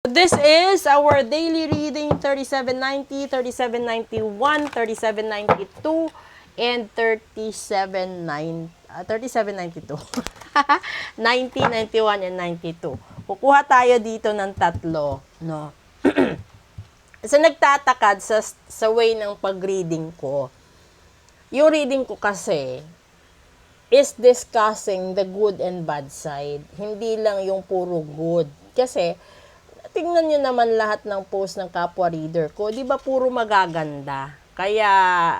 This is our daily reading 3790, 3791, 3792, and 3792. 90, 91, and 92. Kukuha tayo dito ng tatlo, no? So, nagtatakad sa way ng pag-reading ko. Yung reading ko kasi is discussing the good and bad side. Hindi lang yung puro good. Kasi, tingnan nyo naman lahat ng post ng kapwa reader ko. Di ba puro magaganda? Kaya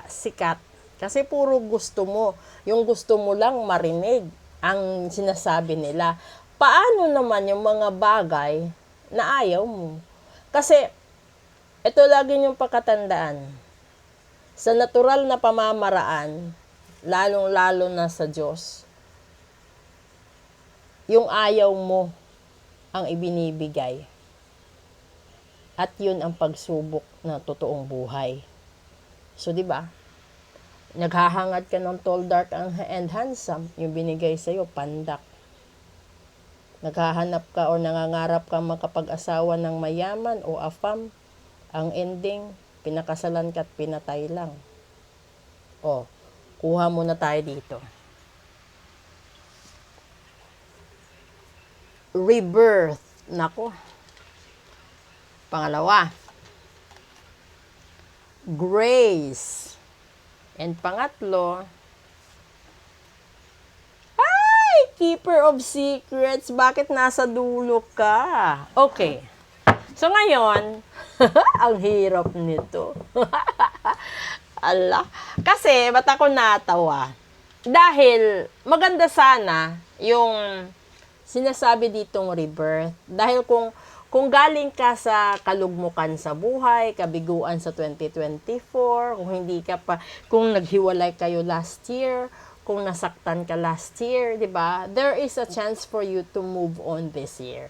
sikat. Kasi puro gusto mo. Yung gusto mo lang marinig ang sinasabi nila. Paano naman yung mga bagay na ayaw mo? Kasi, ito lagi yung pakatandaan. Sa natural na pamamaraan, lalong-lalo na sa Diyos, yung ayaw mo ang ibinibigay. At yun ang pagsubok na totoong buhay. So, di ba? Naghahangad ka ng tall, dark, and handsome. Yung binigay sa'yo, pandak. Naghahanap ka o nangangarap ka makapag-asawa ng mayaman o afam. Ang ending, pinakasalan ka at pinatay lang. O, kuha muna tayo dito. Rebirth. Nako. Pangalawa, grace. And pangatlo, ay, keeper of secrets. Bakit nasa dulo ka? Okay. So ngayon, ang hirap nito. Ala. Kasi, ba't ako natawa? Dahil, maganda sana yung sinasabi ditong rebirth. Dahil kung galing ka sa kalugmukan sa buhay, kabiguan sa 2024, kung naghiwalay kayo last year, kung nasaktan ka last year, di ba? There is a chance for you to move on this year.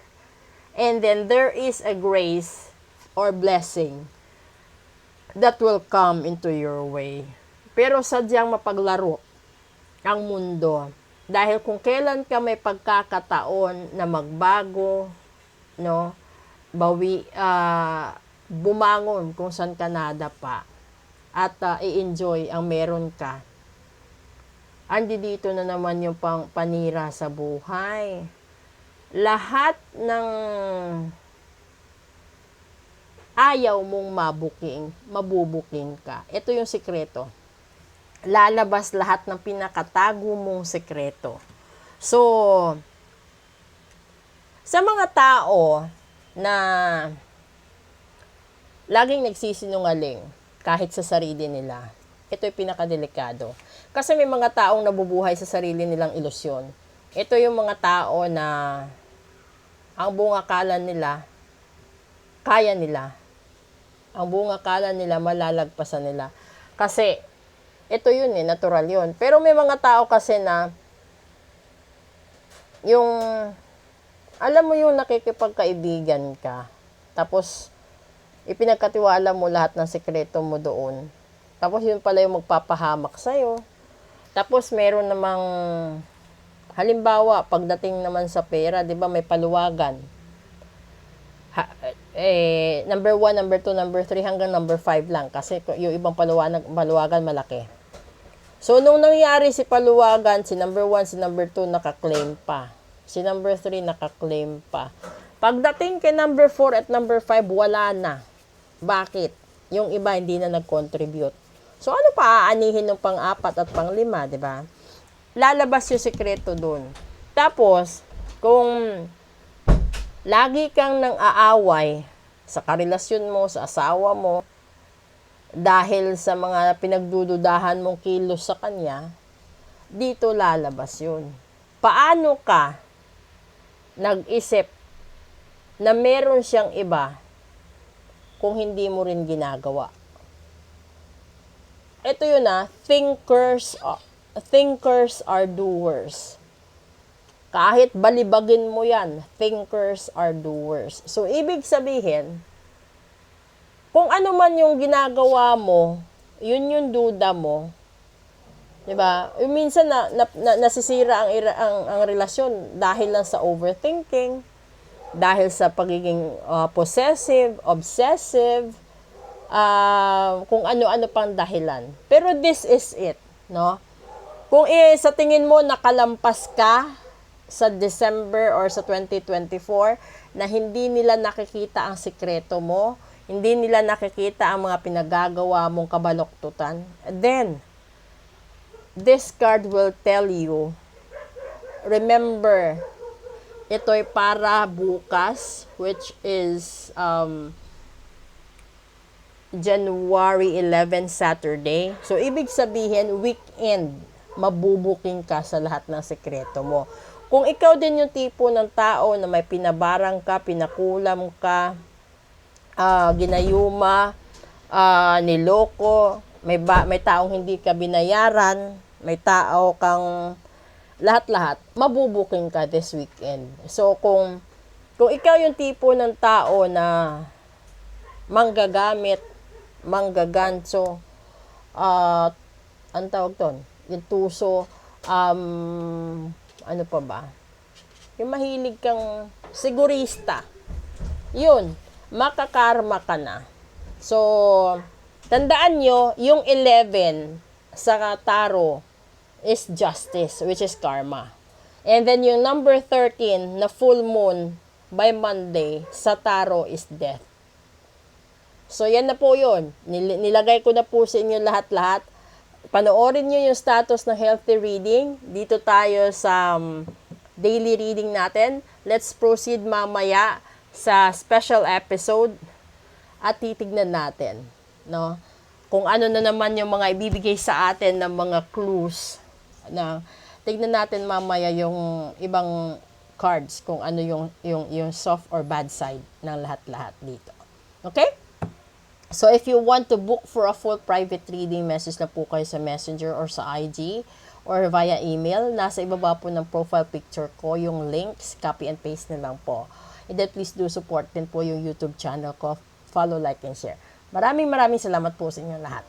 And then there is a grace or blessing that will come into your way. Pero sadyang mapaglaro ang mundo. Dahil kung kailan ka may pagkakataon na magbago, no? Bumangon kung saan ka nadapa at i-enjoy ang meron ka. Andi dito na naman yung panira sa buhay. Lahat ng ayaw mong mabubuking ka. Ito yung sikreto. Lalabas lahat ng pinakatago mong sikreto. So, sa mga tao na laging nagsisinungaling kahit sa sarili nila, ito yung pinakadelikado. Kasi may mga taong nabubuhay sa sarili nilang ilusyon. Ito yung mga tao na ang buong akala nila, kaya nila. Ang buong akala nila, malalagpasan nila. Kasi, ito yun natural yun. Pero may mga tao kasi na, yung, alam mo yung nakikipagkaibigan ka, tapos, ipinagkatiwala mo lahat ng sekreto mo doon. Tapos, yun pala yung magpapahamak sa'yo. Tapos, meron namang, halimbawa, pagdating naman sa pera, di ba, may paluwagan. Number 1, number 2, number 3, hanggang number 5 lang. Kasi yung ibang paluwagan malaki. So, nung nangyari si paluwagan, si number 1, si number 2, nakaklaim pa. Si number 3, nakaklaim pa. Pagdating kay number 4 at number 5, wala na. Bakit? Yung iba hindi na nag-contribute. So, ano pa aanihin ng pang-4 at pang-5, di ba? Lalabas yung sekreto dun. Tapos, kung lagi kang nang aaway sa karelasyon mo, sa asawa mo, dahil sa mga pinagdududahan mong kilos sa kanya, dito lalabas yun. Paano ka nag-isip na meron siyang iba kung hindi mo rin ginagawa? Ito yun thinkers are doers. Kahit balibagin mo yan, thinkers are doers. So, ibig sabihin, kung ano man yung ginagawa mo, yun yung duda mo, diba? Minsan nasisira ang relasyon dahil lang sa overthinking, dahil sa pagiging possessive, obsessive, kung ano-ano pang dahilan. Pero this is it, no? Kung sa tingin mo nakalampas ka sa December or sa 2024 na hindi nila nakikita ang sikreto mo, hindi nila nakikita ang mga pinagagawa mong kabaloktutan, then this card will tell you, remember, ito'y para bukas, which is January 11, Saturday. So, ibig sabihin, weekend, mabubuking ka sa lahat ng sekreto mo. Kung ikaw din yung tipo ng tao na may pinabarang ka, pinakulam ka, ginayuma, niloko, may taong hindi ka binayaran, may tao kang lahat-lahat, mabubuking ka this weekend. So, kung ikaw yung tipo ng tao na manggagamit, manggaganso, ang tawag doon, yung tuso, ano pa ba? Yung mahilig kang sigurista. Yun, makakarma ka na. So, tandaan nyo, yung 11 sa Tarot is justice, which is karma. And then yung number 13 na full moon by Monday sa Tarot is death. So yan na po yun. Nilagay ko na po sa inyo lahat-lahat. Panoorin nyo yung status ng healthy reading. Dito tayo sa daily reading natin. Let's proceed mamaya sa special episode at titignan natin, no? Kung ano na naman yung mga ibibigay sa atin ng mga clues. Na tignan natin mamaya yung ibang cards kung ano yung soft or bad side ng lahat-lahat dito. Okay? So if you want to book for a full private reading, message na po kayo sa Messenger or sa IG or via email. Nasa ibaba po ng profile picture ko yung links, copy and paste na lang po. And then please do support din po yung YouTube channel ko. Follow, like, and share. Maraming salamat po sa inyo lahat.